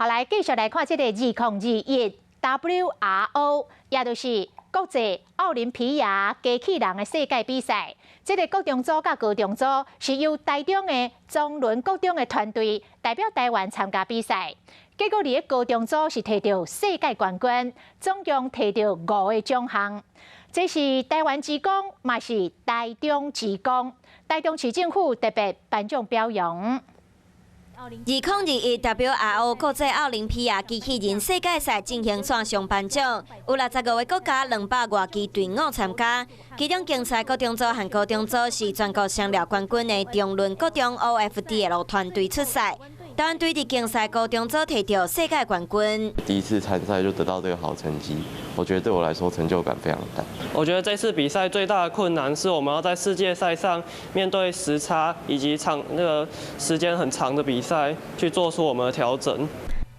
好，来继续来看这个2021 WRO， 也就是国际奥林匹亚机器人的世界比赛。这个国中组甲高中组是由台中的中仑国中的团队代表台湾参加比赛。结果，伫个高中组是摕到世界冠军，总共摕到5个奖项。这是台湾之光，嘛是台中之光。台中市政府特别颁奖表扬。2021 WRO 国际奥林匹亚机器人世界赛进行线上颁奖，有60个国家200多支队伍参加。其中竞赛国中组和高中组是全国双料冠军的中仑国中 OFDL 团队出赛。台湾队伫竞赛高中组摕到世界冠军。第一次参赛就得到这个好成绩，我觉得对我来说成就感非常大。我觉得这次比赛最大的困难是我们要在世界赛上面对时差以及时间很长的比赛，去做出我们的调整。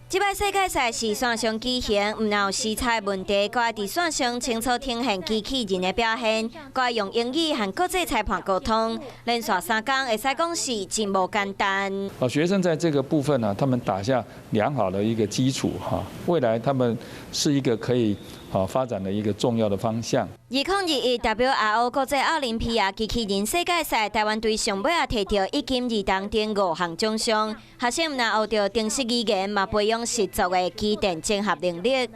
这摆世界赛是线上举行，唔有时差问题，搁爱伫线上清楚呈现机器人的表现，搁爱用英语和国际裁判沟通，连续3天，会使讲是真无简单。学生在这个部分呢，他们打下良好的一个基础哈，未来他们是一个可以发展的一个重要的方向。2021 WRO 国际奥林匹亚机器人世界赛，台湾队上尾也摕到1金2铜等5项奖项，学生若学到正式语言，嘛培养十足的机电整合能力。